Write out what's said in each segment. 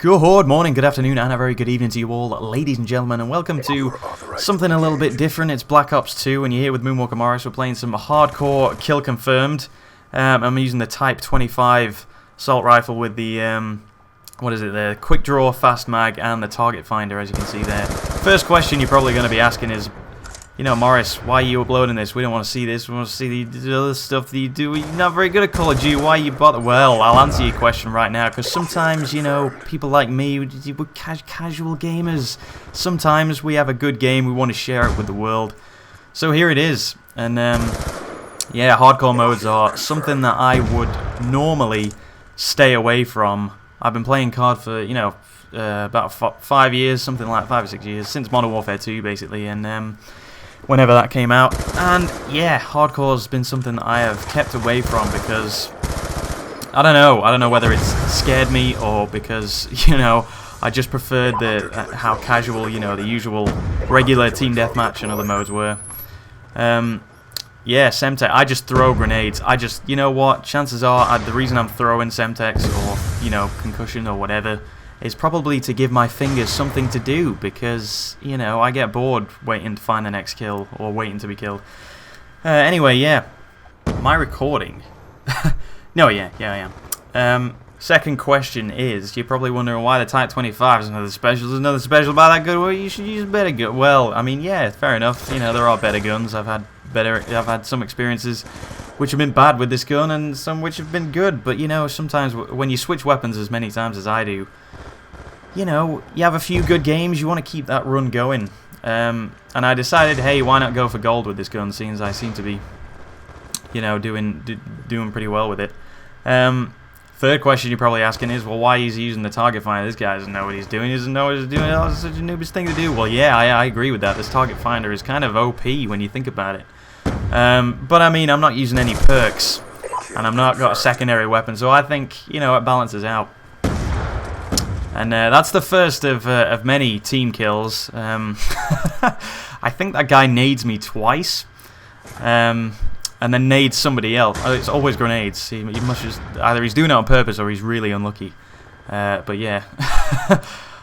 Good morning, good afternoon, and a very good evening to you all, ladies and gentlemen, and welcome to something a little bit different. It's Black Ops 2, and you're here with MoonwalkerMorris. We're playing some hardcore kill confirmed. I'm using the Type 25 assault rifle with the, the quick draw, fast mag, and the target finder, as you can see there. First question you're probably going to be asking is, you know, Morris, why are you uploading this? We don't want to see this. We want to see the other stuff that you do. You're not very good at Call of Duty. Why you bother? Well, I'll answer your question right now, because sometimes, you know, people like me, we're casual gamers. Sometimes we have a good game. We want to share it with the world. So here it is. And, yeah, hardcore modes are something that I would normally stay away from. I've been playing COD for, you know, about 5 years, something like 5 or 6 years, since Modern Warfare 2, basically, and whenever that came out. And yeah, hardcore's been something that I have kept away from because I don't know whether it's scared me or because, you know, I just preferred the how casual, you know, the usual regular team deathmatch and other modes were. Yeah, Semtex, I just throw grenades. You know what, chances are the reason I'm throwing Semtex or, you know, concussion or whatever is probably to give my fingers something to do, because, you know, I get bored waiting to find the next kill or waiting to be killed. Anyway, yeah, my recording. No, yeah, I am. Second question is, you're probably wondering why the Type 25 is another special. There's another special about that good. Well, you should use a better gun. Well, I mean, yeah, fair enough. You know, there are better guns. I've had some experiences which have been bad with this gun, and some which have been good. But you know, sometimes when you switch weapons as many times as I do, you know, you have a few good games, you want to keep that run going. And I decided, hey, why not go for gold with this gun, seeing as I seem to be, you know, doing pretty well with it. Third question you're probably asking is, well, why is he using the target finder? This guy doesn't know what he's doing. He doesn't know what he's doing. Oh, it's such a noobish thing to do. Well, yeah, I agree with that. This target finder is kind of OP when you think about it. But I mean, I'm not using any perks, and I'm not got a secondary weapon, so I think, you know, it balances out. And that's the first of many team kills. I think that guy nades me twice, and then nades somebody else. Oh, it's always grenades. He must just either he's doing it on purpose or he's really unlucky. But yeah,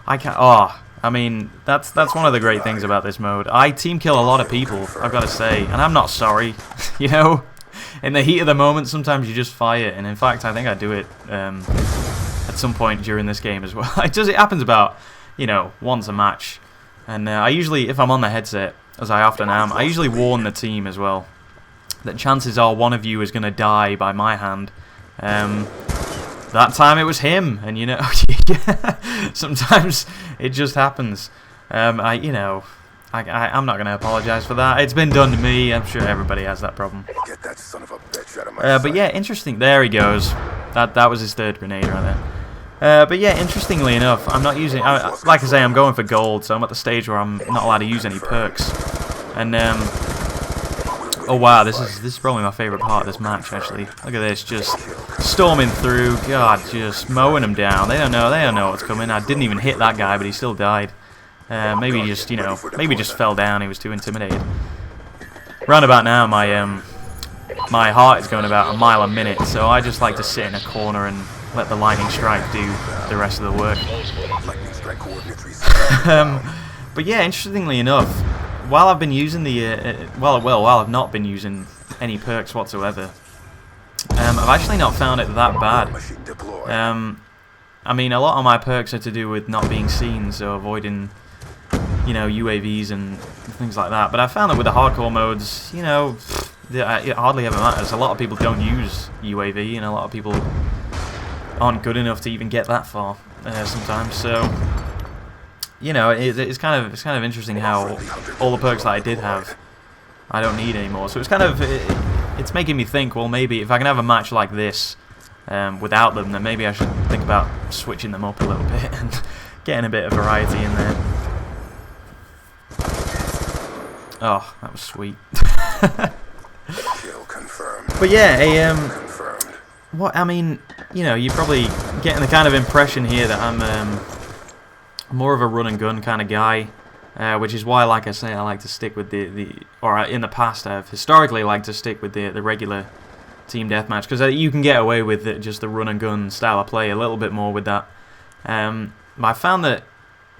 I can't. Oh, I mean, that's one of the great things about this mode. I team kill a lot of people, I've got to say, and I'm not sorry. You know, in the heat of the moment, sometimes you just fire, and in fact, I think I do it at some point during this game as well. It happens about, you know, once a match, and I usually, if I'm on the headset, as I often am, I usually warn the team as well that chances are one of you is going to die by my hand. That time it was him, and you know, sometimes it just happens. I'm not going to apologize for that. It's been done to me. I'm sure everybody has that problem. Get that son of a bitch out of my but yeah, interesting. There he goes. That was his third grenade right there. But yeah, interestingly enough, I'm not using. Like I say, I'm going for gold, so I'm at the stage where I'm not allowed to use any perks. And oh wow, this is probably my favorite part of this match. Actually, look at this, just storming through. God, just mowing them down. They don't know what's coming. I didn't even hit that guy, but he still died. Maybe he just, you know, maybe just fell down. He was too intimidated. Round about now, my heart is going about a mile a minute, so I just like to sit in a corner and let the lightning strike do the rest of the work. But yeah, interestingly enough, while I've been using while I've not been using any perks whatsoever, I've actually not found it that bad. I mean, a lot of my perks are to do with not being seen, so avoiding, you know, UAVs and things like that. But I found that with the hardcore modes, you know, it hardly ever matters. A lot of people don't use UAV, and a lot of people aren't good enough to even get that far sometimes. So, you know, it's kind of interesting how all the perks that I did have, I don't need anymore. So it's making me think, well, maybe if I can have a match like this without them, then maybe I should think about switching them up a little bit and getting a bit of variety in there. Oh, that was sweet. But yeah, what I mean, you know, you're probably getting the kind of impression here that I'm more of a run and gun kind of guy, which is why, like I say, I like to stick with or in the past I've historically liked to stick with the regular team deathmatch, because you can get away with just the run and gun style of play a little bit more with that. I found that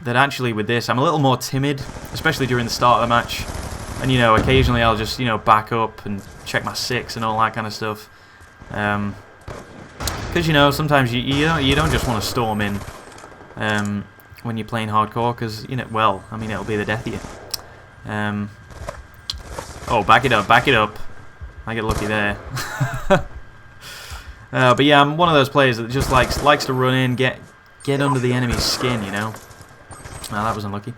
actually with this, I'm a little more timid, especially during the start of the match. And, you know, occasionally I'll just, you know, back up and check my 6 and all that kind of stuff. Because, you know, sometimes you don't just want to storm in when you're playing hardcore, because, you know, well, I mean, it'll be the death of you. Oh, back it up, back it up. I get lucky there. But yeah, I'm one of those players that just likes to run in, get under the enemy's skin, you know. Oh, that was unlucky.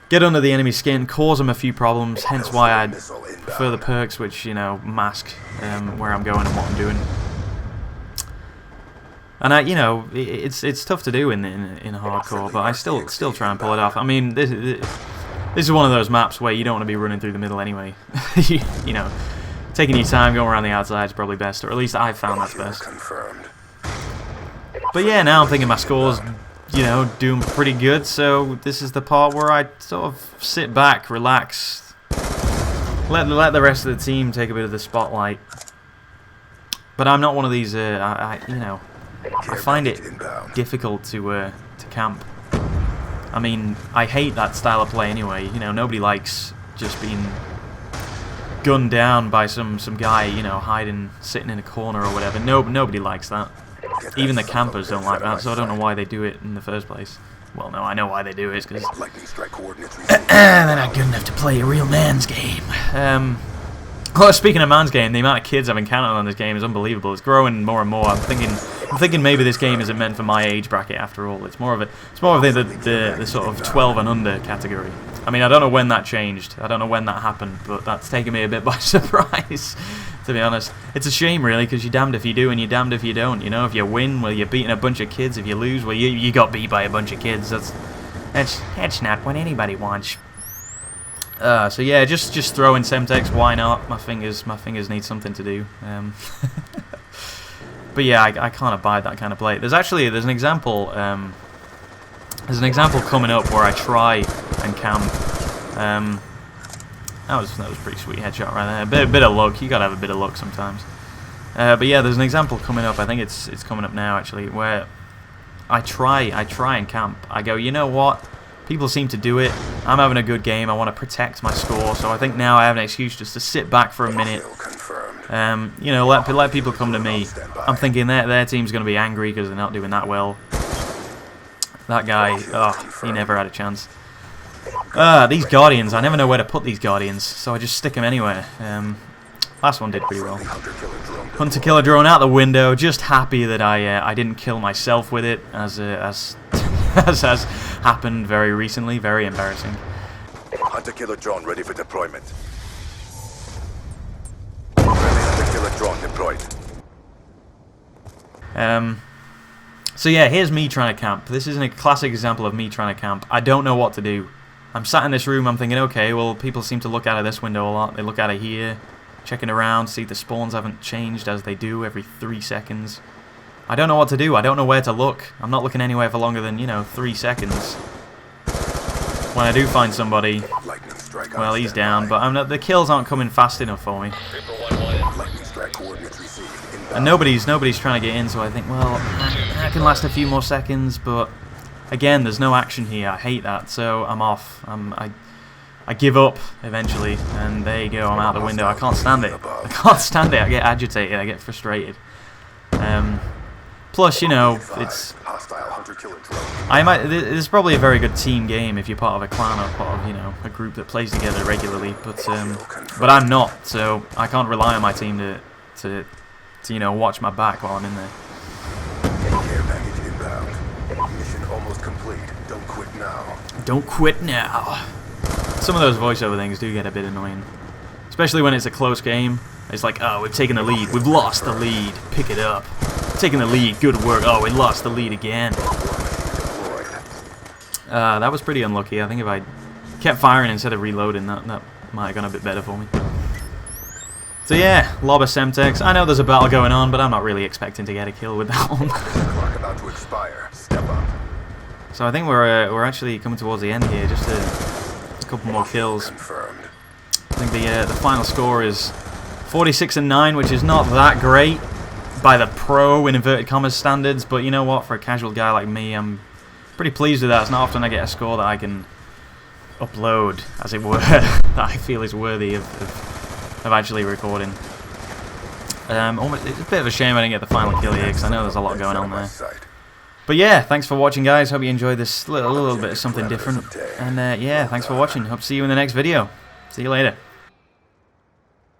Get under the enemy's skin, cause them a few problems, hence why I prefer the perks which, you know, mask where I'm going and what I'm doing. And you know, it's tough to do in hardcore, but I still try and pull it off. I mean, this is one of those maps where you don't want to be running through the middle anyway. You know, taking your time, going around the outside is probably best, or at least I've found that's best. But yeah, now I'm thinking my score's, you know, doing pretty good, so this is the part where I sort of sit back, relax, let the rest of the team take a bit of the spotlight. But I'm not one of these, you know, I find it difficult to camp. I mean, I hate that style of play anyway. You know, nobody likes just being gunned down by some guy, you know, hiding, sitting in a corner or whatever. Nobody likes that. Even the campers don't like that, so I don't know why they do it in the first place. Well, no, I know why they do it. It's because they're not good enough to play a real man's game. Well, speaking of man's game, the amount of kids I've encountered on this game is unbelievable. It's growing more and more. I'm thinking maybe this game isn't meant for my age bracket after all. It's more of the sort of 12 and under category. I mean, I don't know when that changed. I don't know when that happened, but that's taken me a bit by surprise, to be honest. It's a shame, really, because you're damned if you do and you're damned if you don't. You know, if you win, well, you're beating a bunch of kids. If you lose, well, you got beat by a bunch of kids. That's not what anybody wants. So yeah, just throw in Semtex. Why not? My fingers need something to do. But yeah, I can't abide that kind of play. There's an example. There's an example coming up where I try and camp. That was pretty sweet headshot right there. A bit of luck. You gotta have a bit of luck sometimes. But yeah, there's an example coming up. I think it's coming up now actually, where I try and camp. I go, you know what? People seem to do it. I'm having a good game. I want to protect my score, so I think now I have an excuse just to sit back for a minute. You know, let people come to me. I'm thinking their team's going to be angry because they're not doing that well. That guy, oh, he never had a chance. These Guardians, I never know where to put these Guardians, so I just stick them anywhere. Last one did pretty well. Hunter killer drone out the window. Just happy that I didn't kill myself with it, as has happened very recently. Very embarrassing. Hunter killer drone ready for deployment. Hunter killer drone deployed. So yeah, here's me trying to camp. This isn't a classic example of me trying to camp. I don't know what to do. I'm sat in this room, I'm thinking, okay, well, people seem to look out of this window a lot. They look out of here, checking around, see the spawns haven't changed as they do every 3 seconds. I don't know what to do. I don't know where to look. I'm not looking anywhere for longer than, you know, 3 seconds. When I do find somebody, well, he's down, but the kills aren't coming fast enough for me. And nobody's trying to get in, so I think, well, I can last a few more seconds, but again, there's no action here. I hate that, so I'm off. I give up eventually, and there you go. I'm out the window. I can't stand it. I can't stand it. I get agitated. I get frustrated. Plus, you know, it's. It's probably a very good team game if you're part of a clan or part of, you know, a group that plays together regularly. But I'm not, so I can't rely on my team to you know, watch my back while I'm in there. Care package inbound. Mission almost complete. Don't quit now. Don't quit now. Some of those voiceover things do get a bit annoying, especially when it's a close game. It's like, oh, we've taken the lead. We've lost the lead. Pick it up. Taking the lead. Good work. Oh, we lost the lead again. That was pretty unlucky. I think if I kept firing instead of reloading, that might have gone a bit better for me. So yeah, lob a Semtex. I know there's a battle going on, but I'm not really expecting to get a kill with that one. Clock about to expire. Step up. So I think we're actually coming towards the end here. Just a couple more kills. Confirmed. I think the final score is 46-9, which is not that great by the pro in inverted commas standards. But you know what? For a casual guy like me, I'm pretty pleased with that. It's not often I get a score that I can upload, as it were, that I feel is worthy of actually recording. It's a bit of a shame I didn't get the final kill here, because I know there's a lot going on there. But yeah, thanks for watching, guys. Hope you enjoyed this little bit of something different. And yeah, thanks for watching. Hope to see you in the next video. See you later.